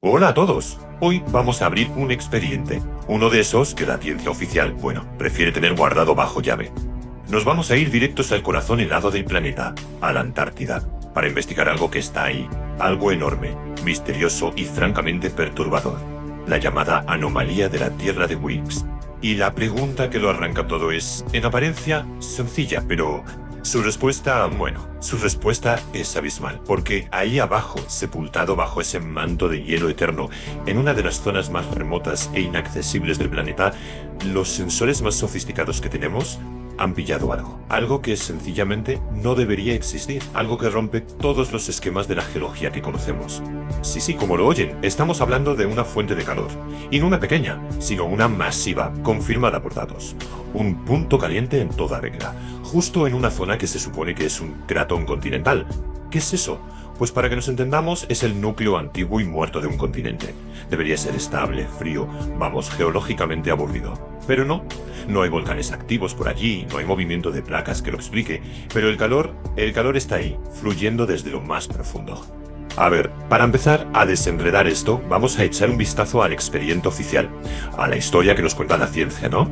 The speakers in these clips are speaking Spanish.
Hola a todos. Hoy vamos a abrir un expediente, uno de esos que la ciencia oficial, prefiere tener guardado bajo llave. Nos vamos a ir directos al corazón helado del planeta, a la Antártida, para investigar algo que está ahí, algo enorme, misterioso y francamente perturbador, la llamada anomalía de la Tierra de Wilkes. Y la pregunta que lo arranca todo es, en apariencia, sencilla, pero su respuesta es abismal, porque ahí abajo, sepultado bajo ese manto de hielo eterno, en una de las zonas más remotas e inaccesibles del planeta, los sensores más sofisticados que tenemos han pillado algo que sencillamente no debería existir, algo que rompe todos los esquemas de la geología que conocemos. Sí, como lo oyen, estamos hablando de una fuente de calor, y no una pequeña, sino una masiva, confirmada por datos. Un punto caliente en toda regla, justo en una zona que se supone que es un cratón continental. ¿Qué es eso? Pues para que nos entendamos, es el núcleo antiguo y muerto de un continente. Debería ser estable, frío, geológicamente aburrido. Pero no hay volcanes activos por allí, no hay movimiento de placas que lo explique, pero el calor está ahí, fluyendo desde lo más profundo. A ver, para empezar a desenredar esto, vamos a echar un vistazo al expediente oficial, a la historia que nos cuenta la ciencia, ¿no?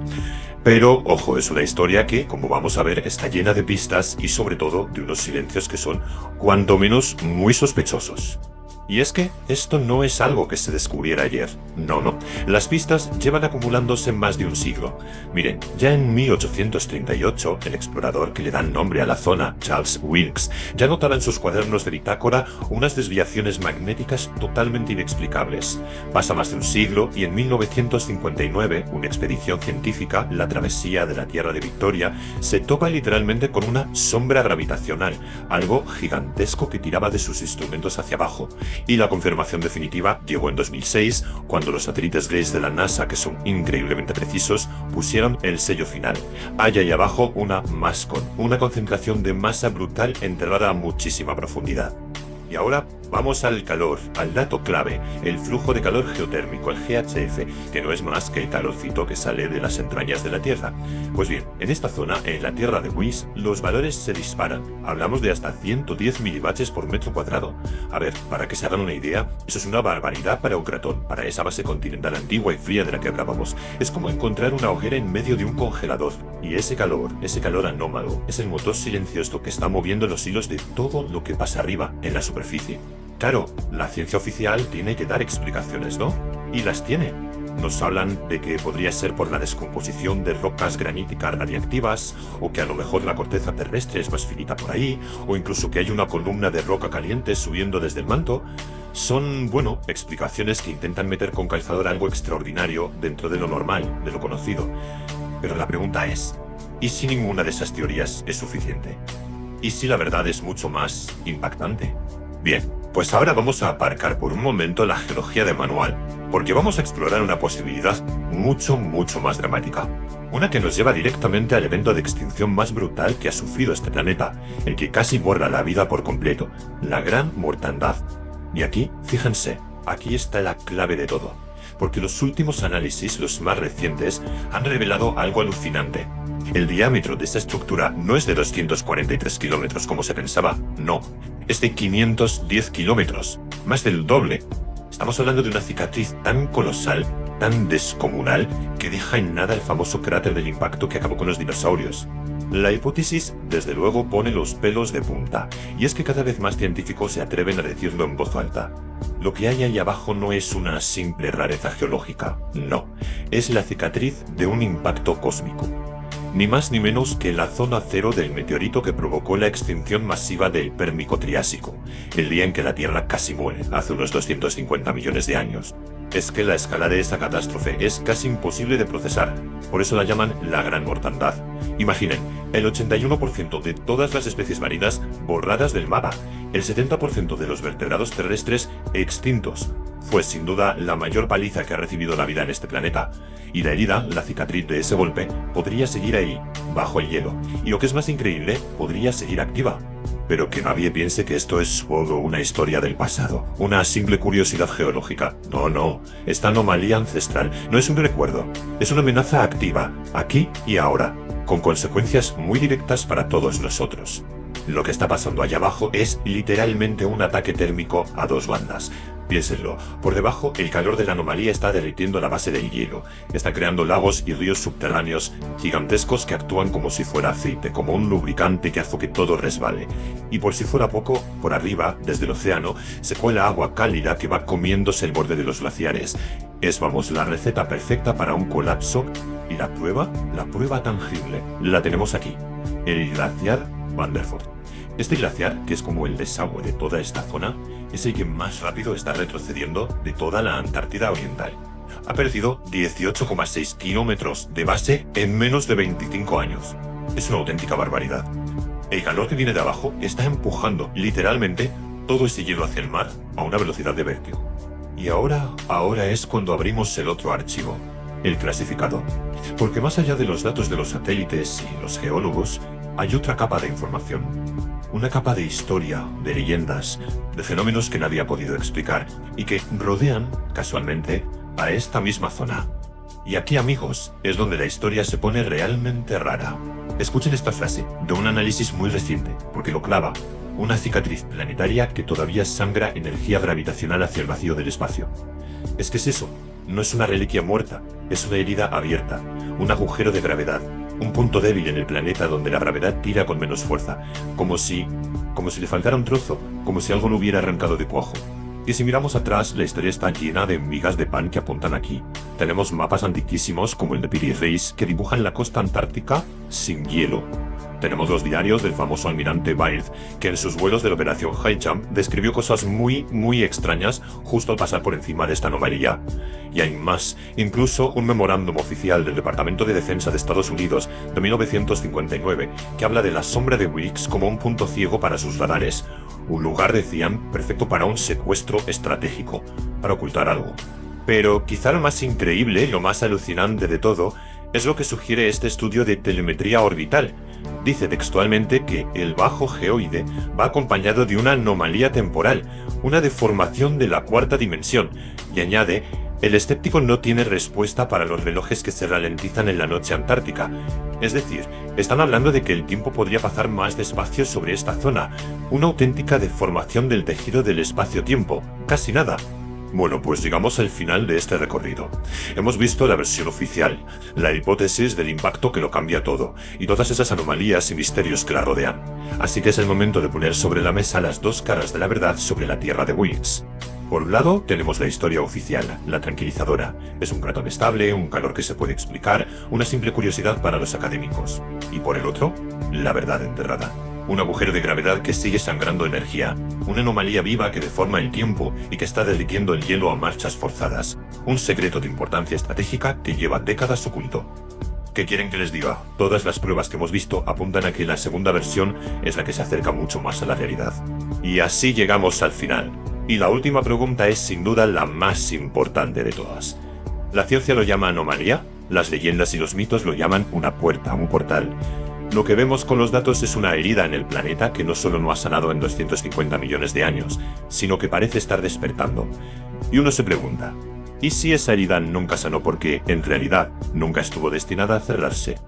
Pero, ojo, es una historia que, como vamos a ver, está llena de pistas y sobre todo de unos silencios que son, cuando menos, muy sospechosos. Y es que esto no es algo que se descubriera ayer. No. Las pistas llevan acumulándose más de un siglo. Miren, ya en 1838, el explorador que le da nombre a la zona, Charles Wilkes, ya notaba en sus cuadernos de bitácora unas desviaciones magnéticas totalmente inexplicables. Pasa más de un siglo y en 1959, una expedición científica, la travesía de la Tierra de Victoria, se topa literalmente con una sombra gravitacional, algo gigantesco que tiraba de sus instrumentos hacia abajo. Y la confirmación definitiva llegó en 2006, cuando los satélites Grace de la NASA, que son increíblemente precisos, pusieron el sello final. Hay ahí abajo una MASCON, una concentración de masa brutal enterrada a muchísima profundidad. Y ahora vamos al calor, al dato clave, el flujo de calor geotérmico, el GHF, que no es más que el calorcito que sale de las entrañas de la Tierra. Pues bien, en esta zona, en la Tierra de Wilkes, los valores se disparan. Hablamos de hasta 110 milibaches por metro cuadrado. A ver, para que se hagan una idea, eso es una barbaridad para un cratón, para esa base continental antigua y fría de la que hablábamos. Es como encontrar una hoguera en medio de un congelador. Y ese calor anómalo, es el motor silencioso que está moviendo los hilos de todo lo que pasa arriba, en la superficie. Claro, la ciencia oficial tiene que dar explicaciones, ¿no? Y las tiene. Nos hablan de que podría ser por la descomposición de rocas graníticas radiactivas, o que a lo mejor la corteza terrestre es más finita por ahí, o incluso que hay una columna de roca caliente subiendo desde el manto. Son, explicaciones que intentan meter con calzador algo extraordinario dentro de lo normal, de lo conocido. Pero la pregunta es, ¿y si ninguna de esas teorías es suficiente? ¿Y si la verdad es mucho más impactante? Bien, pues ahora vamos a aparcar por un momento la geología de manual, porque vamos a explorar una posibilidad mucho más dramática. Una que nos lleva directamente al evento de extinción más brutal que ha sufrido este planeta, el que casi borra la vida por completo, la Gran Mortandad. Y aquí, fíjense, aquí está la clave de todo, porque los últimos análisis, los más recientes, han revelado algo alucinante. El diámetro de esta estructura no es de 243 kilómetros como se pensaba, no, es de 510 kilómetros, más del doble. Estamos hablando de una cicatriz tan colosal, tan descomunal, que deja en nada el famoso cráter del impacto que acabó con los dinosaurios. La hipótesis, desde luego, pone los pelos de punta, y es que cada vez más científicos se atreven a decirlo en voz alta. Lo que hay ahí abajo no es una simple rareza geológica, no, es la cicatriz de un impacto cósmico. Ni más ni menos que la zona cero del meteorito que provocó la extinción masiva del Pérmico-Triásico, el día en que la Tierra casi muere, hace unos 250 millones de años. Es que la escala de esa catástrofe es casi imposible de procesar, por eso la llaman la Gran Mortandad. Imaginen, el 81% de todas las especies marinas borradas del mapa, el 70% de los vertebrados terrestres extintos. Fue sin duda la mayor paliza que ha recibido la vida en este planeta, y la herida, la cicatriz de ese golpe, podría seguir ahí, bajo el hielo, y lo que es más increíble, podría seguir activa. Pero que nadie piense que esto es solo una historia del pasado, una simple curiosidad geológica. No, esta anomalía ancestral no es un recuerdo, es una amenaza activa, aquí y ahora, con consecuencias muy directas para todos nosotros. Lo que está pasando allá abajo es literalmente un ataque térmico a dos bandas. Piénsenlo, por debajo el calor de la anomalía está derritiendo la base del hielo, está creando lagos y ríos subterráneos gigantescos que actúan como si fuera aceite, como un lubricante que hace que todo resbale. Y por si fuera poco, por arriba, desde el océano, se cuela agua cálida que va comiéndose el borde de los glaciares. Es, vamos, la receta perfecta para un colapso. ¿Y la prueba tangible, la tenemos aquí, el glaciar Vandervoort. Este glaciar, que es como el desagüe de toda esta zona, es el que más rápido está retrocediendo de toda la Antártida Oriental. Ha perdido 18,6 kilómetros de base en menos de 25 años. Es una auténtica barbaridad. El calor que viene de abajo está empujando, literalmente, todo ese hielo hacia el mar a una velocidad de vértigo. Y ahora es cuando abrimos el otro archivo, el clasificador. Porque más allá de los datos de los satélites y los geólogos, hay otra capa de información. Una capa de historia, de leyendas, de fenómenos que nadie ha podido explicar y que rodean, casualmente, a esta misma zona. Y aquí, amigos, es donde la historia se pone realmente rara. Escuchen esta frase, de un análisis muy reciente, porque lo clava. Una cicatriz planetaria que todavía sangra energía gravitacional hacia el vacío del espacio. Es que es eso, no es una reliquia muerta, es una herida abierta, un agujero de gravedad, un punto débil en el planeta donde la gravedad tira con menos fuerza, como si le faltara un trozo, como si algo lo hubiera arrancado de cuajo. Y si miramos atrás, la historia está llena de migas de pan que apuntan aquí. Tenemos mapas antiquísimos como el de Piri Reis que dibujan la costa antártica sin hielo. Tenemos los diarios del famoso almirante Byrd, que en sus vuelos de la operación High Jump describió cosas muy extrañas justo al pasar por encima de esta anomalía. Y hay más, incluso un memorándum oficial del Departamento de Defensa de Estados Unidos de 1959, que habla de la sombra de Wilkes como un punto ciego para sus radares. Un lugar, decían, perfecto para un secuestro estratégico, para ocultar algo. Pero quizá lo más increíble, lo más alucinante de todo, es lo que sugiere este estudio de telemetría orbital. Dice textualmente que el bajo geoide va acompañado de una anomalía temporal, una deformación de la cuarta dimensión, y añade, el escéptico no tiene respuesta para los relojes que se ralentizan en la noche antártica. Es decir, están hablando de que el tiempo podría pasar más despacio sobre esta zona, una auténtica deformación del tejido del espacio-tiempo, casi nada. Bueno, pues llegamos al final de este recorrido. Hemos visto la versión oficial, la hipótesis del impacto que lo cambia todo, y todas esas anomalías y misterios que la rodean. Así que es el momento de poner sobre la mesa las dos caras de la verdad sobre la Tierra de Wilkes. Por un lado, tenemos la historia oficial, la tranquilizadora. Es un ratón estable, un calor que se puede explicar, una simple curiosidad para los académicos. Y por el otro, la verdad enterrada. Un agujero de gravedad que sigue sangrando energía, una anomalía viva que deforma el tiempo y que está derritiendo el hielo a marchas forzadas, un secreto de importancia estratégica que lleva décadas oculto. ¿Qué quieren que les diga? Todas las pruebas que hemos visto apuntan a que la segunda versión es la que se acerca mucho más a la realidad. Y así llegamos al final. Y la última pregunta es sin duda la más importante de todas. La ciencia lo llama anomalía, las leyendas y los mitos lo llaman una puerta, un portal. Lo que vemos con los datos es una herida en el planeta que no solo no ha sanado en 250 millones de años, sino que parece estar despertando. Y uno se pregunta, ¿y si esa herida nunca sanó porque, en realidad, nunca estuvo destinada a cerrarse?